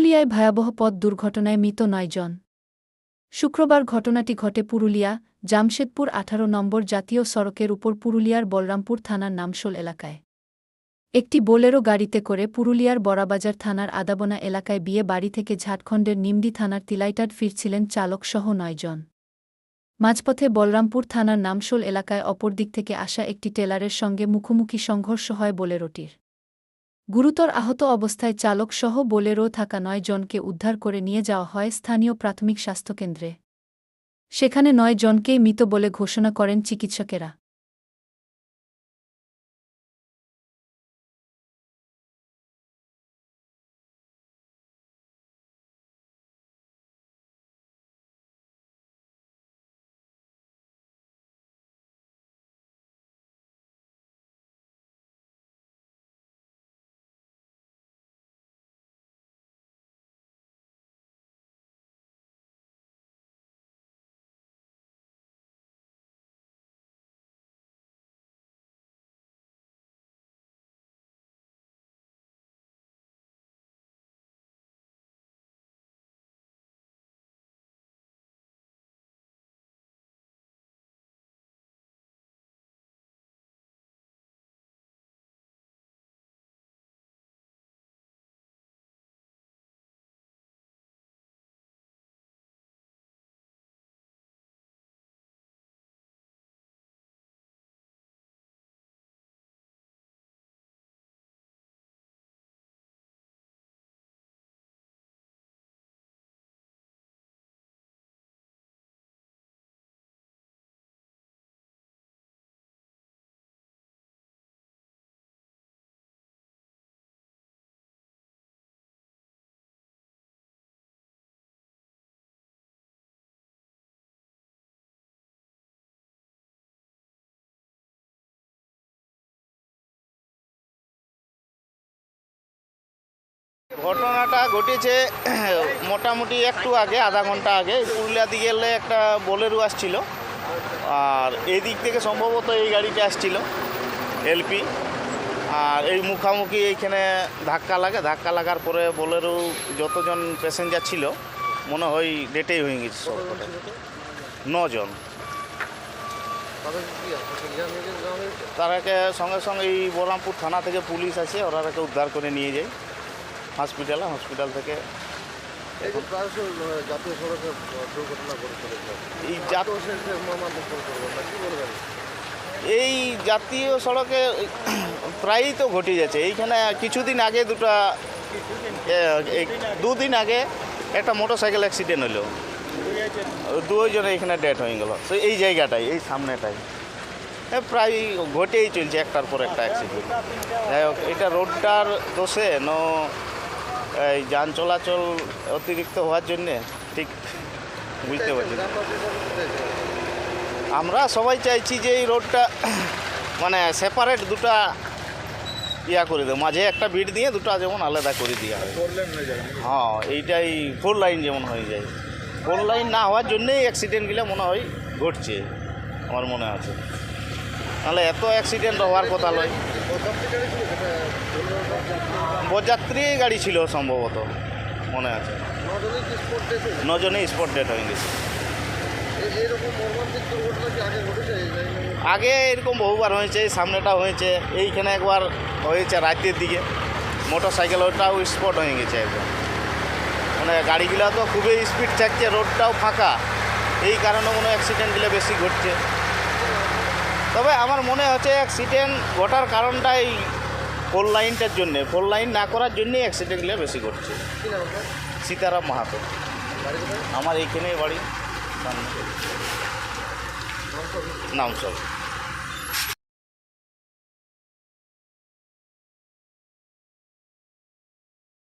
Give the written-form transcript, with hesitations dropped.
পুরুলিয়ায় ভয়াবহ পথ দুর্ঘটনায় মৃত ৯ জন। শুক্রবার ঘটনাটি ঘটে পুরুলিয়া জামশেদপুর ১৮ নম্বর জাতীয় সড়কের উপর পুরুলিয়ার বলরামপুর থানার নামশোল এলাকায়। একটি বোলেরো গাড়িতে করে পুরুলিয়ার বড়াবাজার থানার আদাবনা এলাকায় বিয়ে বাড়ি থেকে ঝাড়খণ্ডের নিমডি থানার তিলাইটাড ফিরছিলেন চালকসহ ৯ জন। মাঝপথে বলরামপুর থানার নামশোল এলাকায় অপর দিক থেকে আসা একটি টেলারের সঙ্গে মুখোমুখি সংঘর্ষ হয় বোলেরোটির। গুরুতর আহত অবস্থায় চালকসহ বোলেরো থাকা ৯ জনকে উদ্ধার করে নিয়ে যাওয়া হয় স্থানীয় প্রাথমিক স্বাস্থ্যকেন্দ্রে। সেখানে ৯ জনকেই মৃত বলে ঘোষণা করেন চিকিৎসকেরা। ঘটনাটা ঘটেছে মোটামুটি একটু আগে, আধা ঘন্টা আগে। পুরুলিয়া দিকে গেলে একটা বোলেরো আসছিল, আর এই দিক থেকে সম্ভবত এই গাড়িটা আসছিল এলপি, আর এই মুখামুখি এইখানে ধাক্কা লাগার পরে বোলেরো যতজন প্যাসেঞ্জার ছিল মনে হয় ডেটেই হয়ে গেছে সব। ৯ জন। তারাকে সঙ্গে সঙ্গে এই বলরামপুর থানা থেকে পুলিশ আছে, ওরাকে উদ্ধার করে নিয়ে যায় হসপিটাল থেকে। এই জাতীয় সড়কে প্রায়ই তো ঘটে যাচ্ছে। এইখানে কিছুদিন আগে দুদিন আগে একটা মোটরসাইকেল অ্যাক্সিডেন্ট হলো, 2 জন এখানে ডেথ হয়ে গেল। তো এই জায়গাটাই, এই সামনেটাই প্রায় ঘটেই চলছে একটার পর একটা অ্যাক্সিডেন্ট। যাই হোক, এটা রোডটার দোষে এই যান চলাচল অতিরিক্ত হওয়ার জন্যে ঠিক বুঝতে পারছি। আমরা সবাই চাইছি যে এই রোডটা মানে সেপারেট দুটা করে দেবো, মাঝে একটা বিট দিয়ে দুটো যেমন আলাদা করে দেওয়া হয়। হ্যাঁ, এইটাই 4 লাইন যেমন হয়ে যায়। 4 লাইন না হওয়ার জন্যেই অ্যাক্সিডেন্টগুলো মনে হয় ঘটছে, আমার মনে আছে। নাহলে এত অ্যাক্সিডেন্ট হওয়ার কথা নয়। বরযাত্রী গাড়ি ছিল সম্ভবত, মনে আছে। 9 জনেই স্পট ডেট হয়ে গেছে। আগে এরকম বহুবার হয়েছে, সামনেটা হয়েছে, এইখানে একবার হয়েছে রাতের দিকে। মোটর সাইকেল ওটাও স্পট হয়ে গেছে একদম। মানে গাড়িগুলো তো খুবই স্পিড থাকছে, রোডটাও ফাঁকা, এই কারণে মনে হয় অ্যাক্সিডেন্টগুলো বেশি ঘটছে। তবে আমার মনে হচ্ছে অ্যাক্সিডেন্ট ঘটার কারণটাই 4 লাইনটার জন্যে। 4 লাইন না করার জন্যেই অ্যাক্সিডেন্টগুলো বেশি ঘটছে। সীতারাম মাহাতো আমার এইখানেই বাড়ি, নামশোল।